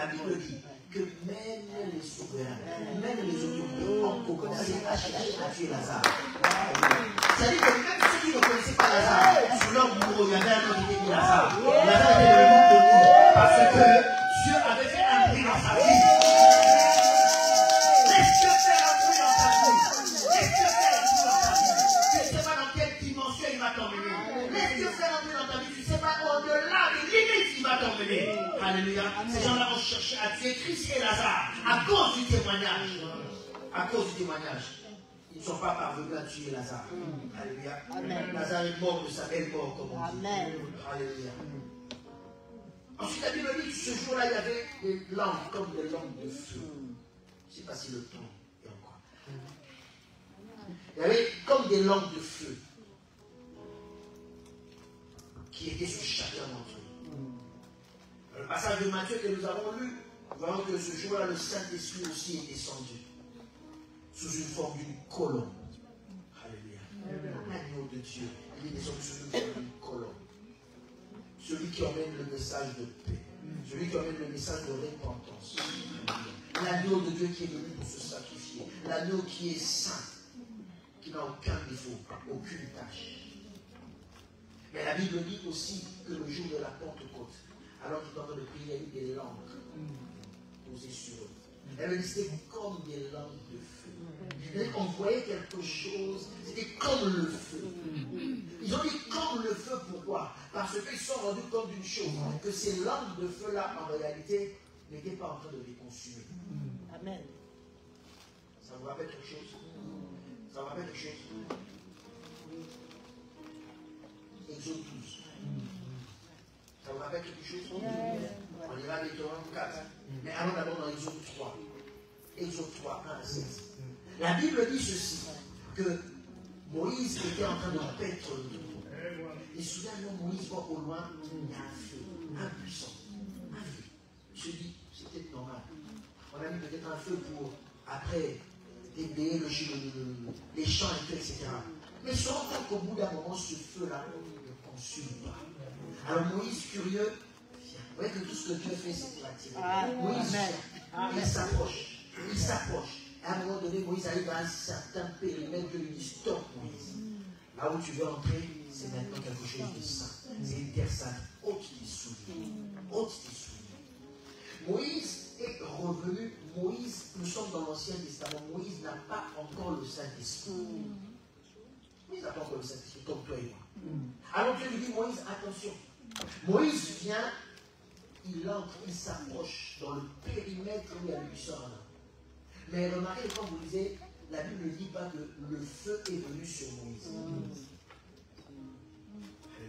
Bible dit que même les souverains, même les autorités ont commencé à chercher à tuer Lazare. C'est-à-dire que même ceux qui ne connaissaient pas Lazare, sous leur bourreau, il y avait un homme qui était Lazare. Lazare était le nom de nous parce que Dieu avait fait un bruit dans sa vie. Laisse Dieu faire un bruit dans ta vie. Laisse Dieu faire un bruit dans ta vie. Tu ne sais pas dans quelle dimension il va t'emmener. Laisse Dieu faire un bruit dans ta vie. Tu ne sais pas au-delà des limites il va t'emmener. Alléluia. Ces gens-là ont cherché à tuer Christ et Lazare à cause du témoignage. À cause du témoignage. Ils ne sont pas parvenus à tuer Lazare. Alléluia. Amen. Lazare est mort de sa belle mort, comme on dit. Alléluia. Ensuite, la Bible dit que ce jour-là, il y avait des lampes comme des lampes de feu. Je ne sais pas si le temps est encore. Il y avait comme des lampes de feu qui étaient sur chacun d'entre eux. Le passage de Matthieu que nous avons lu, nous voyons que ce jour-là, le Saint-Esprit aussi est descendu sous une forme d'une colombe. Alléluia. L'agneau de Dieu, il est descendu sous une forme d'une colombe. Celui qui emmène le message de paix. Celui qui emmène le message de repentance. L'agneau de Dieu qui est venu pour se sacrifier. L'agneau qui est saint, qui n'a aucun défaut, aucune tâche. Mais la Bible dit aussi que le jour de la Pentecôte, alors qu'il est en train de prier, il y a eu des langues posées sur eux. Elle me dit c'était comme des langues de feu. On voyait quelque chose, c'était comme le feu. Ils ont dit comme le feu, pourquoi? Parce qu'ils se sont rendus compte d'une chose, que ces langues de feu-là, en réalité, n'étaient pas en train de les consumer. Amen. Ça vous rappelle quelque chose? Ça vous rappelle quelque chose? Exode 12. Ça vous rappelle quelque chose? On ira Deutéronome 4. Mais allons d'abord dans Exode 3. Exode 3, 1 à 16. La Bible dit ceci, que Moïse était en train de paître le troupeau. Et soudain, Moïse voit au loin, il y a un feu, un puissant, un feu. Je dis, c'est peut-être normal. On a mis peut-être un feu pour, après, débayer les champs et tout, etc. Mais se rend compte qu'au bout d'un moment, ce feu-là ne consume pas. Alors Moïse, curieux, vient. Vous voyez que tout ce que Dieu fait, c'est pour attirer. Moïse vient, il s'approche, il s'approche. À un moment donné, Moïse arrive à un certain périmètre, Dieu lui dit stop, Moïse. Là où tu veux entrer, c'est maintenant quelque chose de saint. C'est une terre sainte. Ôte tes souliers. Ôte tes souliers. Moïse est revenu. Moïse, nous sommes dans l'Ancien Testament. Moïse n'a pas encore le Saint-Esprit. Moïse n'a pas encore le Saint-Esprit, comme toi et moi. Alors Dieu lui dit, Moïse, attention. Moïse vient, il entre, il s'approche dans le périmètre où il y a le buisson. Mais remarquez, quand vous lisez, la Bible ne dit pas que le feu est venu sur Moïse.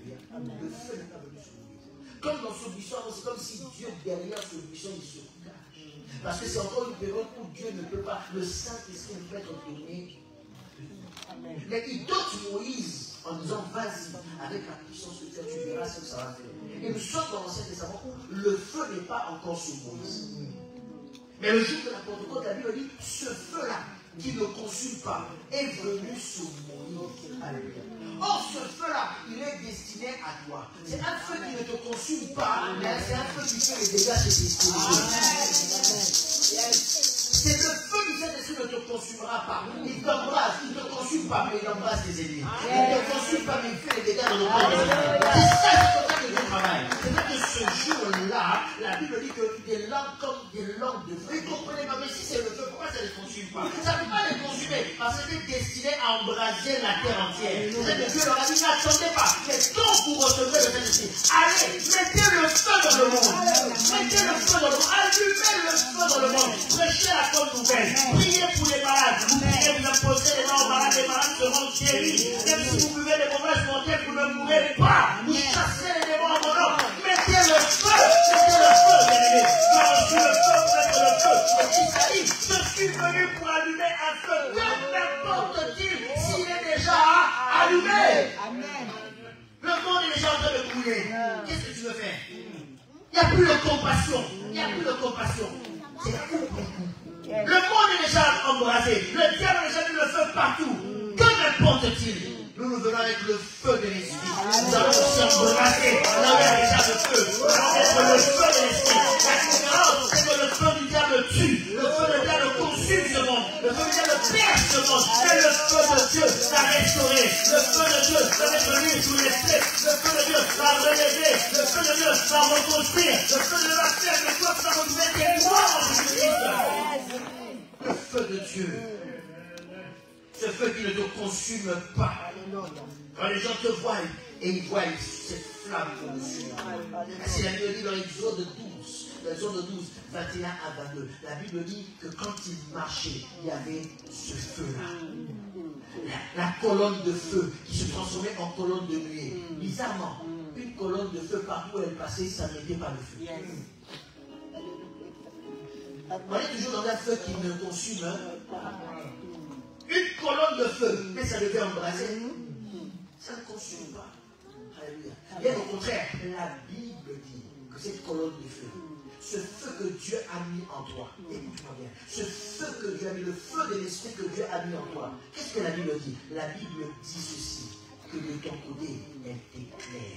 Le feu n'est pas venu sur Moïse. Comme dans ce buisson, c'est comme si Dieu, derrière ce buisson, il se cache. Parce que c'est encore une période où Dieu ne peut pas, le Saint-Esprit ne peut être donné. Mais il dote Moïse en disant, vas-y, avec la puissance que tu verras ce que ça va faire. Et nous sommes dans l'Ancien Testament où le feu n'est pas encore sur Moïse. Mais le jour de la Pentecôte, la Bible dit, ce feu-là, qui ne consume pas, est venu sur Moïse. Alléluia. Or, ce feu-là, il est destiné à toi. C'est un feu qui ne te consume pas, mais c'est un feu qui fait les dégâts chez tes spirituels. C'est le feu qui Saint-Esprit ne te consumera pas. Il t'embrasse, il ne te consume pas, mais il embrasse tes ennemis. Il ne te consume pas, mais il fait les dégâts dans le corps. C'est ça, c'est comme ça que Dieu travaille. C'est vrai que ce jour-là, la Bible dit que des langues comme des langues de feu. Vous comprenez pas, mais si c'est le feu, pourquoi ça ne les consume pas? Ça ne peut pas les consumer, parce que c'était destiné à embraser la terre entière. C'est que Dieu leur a dit, n'attendez pas, mais quand vous recevrez le Saint-Esprit, allez, mettez le feu dans le monde. Mettez le feu dans le monde. Allumez le feu dans le monde. Prêchez la bonne nouvelle. Priez pour les malades. Vous priez, vous imposez les mains aux malades, les malades seront guéris. Même si vous buvez les mauvaises montagnes, vous ne mourrez pas. Vous chassez les démons en mon nom. Mettez le feu. Mettez le feu, bien-aimés. Car je suis le feu pour mettre le feu. Et Isaïe, je suis venu pour allumer un feu. Que n'importe-t-il s'il est déjà allumé. Amen. Le monde est déjà en train de brûler. Qu'est-ce que tu veux faire? Il n'y a plus de compassion. Il n'y a plus de compassion. C'est fou. Le monde est déjà embrasé. Le diable a déjà mis le feu partout. Que n'importe-t-il? Nous venons avec le feu de l'esprit. Nous allons aussi embrasser. Là où il y a déjà le feu. Nous allons être le feu de l'esprit. La différence, c'est que le feu du diable tue. Le feu du diable consume ce monde. Le feu du diable perd ce monde. Mais le feu de Dieu l'a restauré. Le feu de Dieu va mettre l'huile sous l'esprit. Le feu de Dieu va relever. Le feu de Dieu va reconstruire. Le feu de Dieu va faire que toi, tu vas retrouver tes gloires en Jésus-Christ. Le feu de Dieu. Ce feu qui ne te consume pas. Quand les gens te voient et ils voient cette flamme au-dessus. C'est la Bible dit dans l'Exode 12, 21 à 22. La Bible dit que quand ils marchaient, il y avait ce feu-là. La colonne de feu qui se transformait en colonne de nuée. Bizarrement, une colonne de feu partout où elle passait, ça n'était pas le feu. On est toujours dans un feu qui ne consume. Une colonne de feu, mais ça devait embraser. Ça ne consume pas. Alléluia. Bien au contraire, la Bible dit que cette colonne de feu, ce feu que Dieu a mis en toi, écoute-moi bien, ce feu que Dieu a mis, le feu de l'esprit que Dieu a mis en toi, qu'est-ce que la Bible dit? La Bible dit ceci, que de ton côté, elle t'éclaire.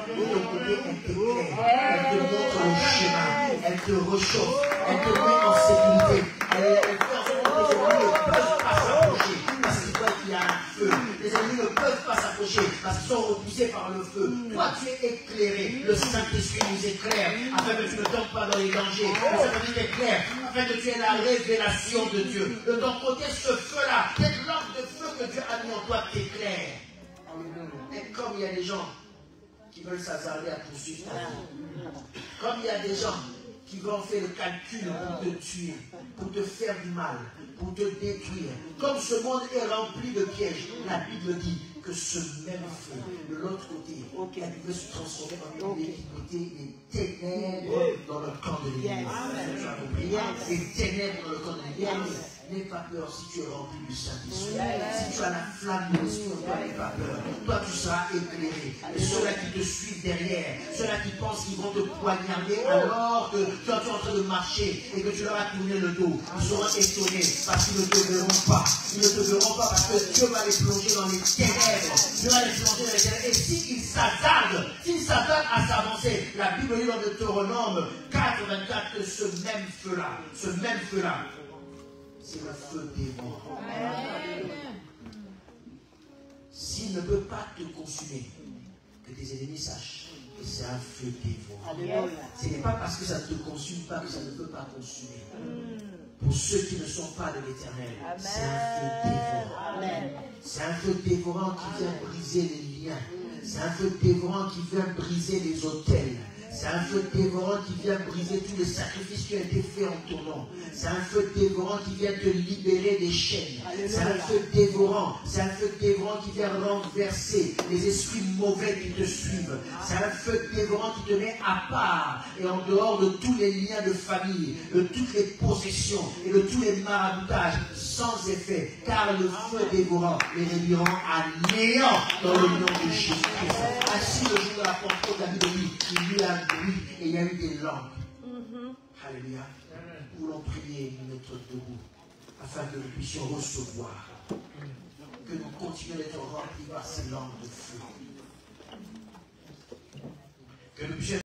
De ton côté, elle t'éclaire. Elle te montre le chemin. Elle te réchauffe. Elle te met en sécurité. Elle fait en sorte que les ennemis ne peuvent pas s'approcher parce qu'ils voient qu'il y a un feu. Les ennemis ne peuvent pas s'approcher parce qu'ils sont repoussés par le feu. Toi, tu es éclairé. Le Saint-Esprit nous éclaire afin que tu ne tombes pas dans les dangers. Le Saint-Esprit t'éclaire afin que tu aies la révélation de Dieu. De ton côté, ce feu-là, cette lampe de feu que Dieu a mis en toi t'éclaire. Et comme il y a des gens qui veulent s'hasarder à poursuivre ta vie, comme il y a des gens qui vont faire le calcul pour te tuer, pour te faire du mal, pour te détruire. Comme ce monde est rempli de pièges, la Bible dit que ce même feu, de l'autre côté, la Bible se transformer en une iniquité, des ténèbres dans le camp de l'ennemi. Tu as compris? Des ténèbres dans le camp de l'ennemi. N'aie pas peur si tu es rempli du Saint-Esprit. Si tu as la flamme de l'Esprit, toi n'aie pas peur. Toi tu seras éclairé. Et ceux-là qui te suivent derrière, ceux-là qui pensent qu'ils vont te poignarder alors que toi tu es en train de marcher et que tu leur as tourné le dos, ils seront étonnés parce qu'ils ne te verront pas. Ils ne te verront pas parce que Dieu va les plonger dans les ténèbres. Dieu va les plonger dans les ténèbres. Et s'ils s'attardent à s'avancer, la Bible dit dans Deutéronome 4:24 que ce même feu-là, c'est le feu dévorant. S'il ne peut pas te consumer, que tes ennemis sachent que c'est un feu dévorant. Ce n'est pas parce que ça ne te consume pas que ça ne peut pas consumer. Pour ceux qui ne sont pas de l'Éternel, c'est un feu dévorant. C'est un feu dévorant qui vient briser les liens. C'est un feu dévorant qui vient briser les autels. C'est un feu dévorant qui vient briser tous les sacrifices qui ont été faits en ton nom. C'est un feu dévorant qui vient te libérer des chaînes. C'est un feu dévorant. C'est un feu dévorant qui vient renverser les esprits mauvais qui te suivent. C'est un feu dévorant qui te met à part et en dehors de tous les liens de famille, de toutes les possessions et de tous les maraboutages sans effet. Car le feu dévorant les réduira à néant dans le nom de Jésus-Christ. Ainsi le jour de la Pentecôte, la Bible dit, il y a un bruit et il y a eu des langues. Alléluia. Nous voulons prier et nous mettre debout afin que nous puissions recevoir, que nous continuions d'être remplis par ces langues de feu. Que nous puissions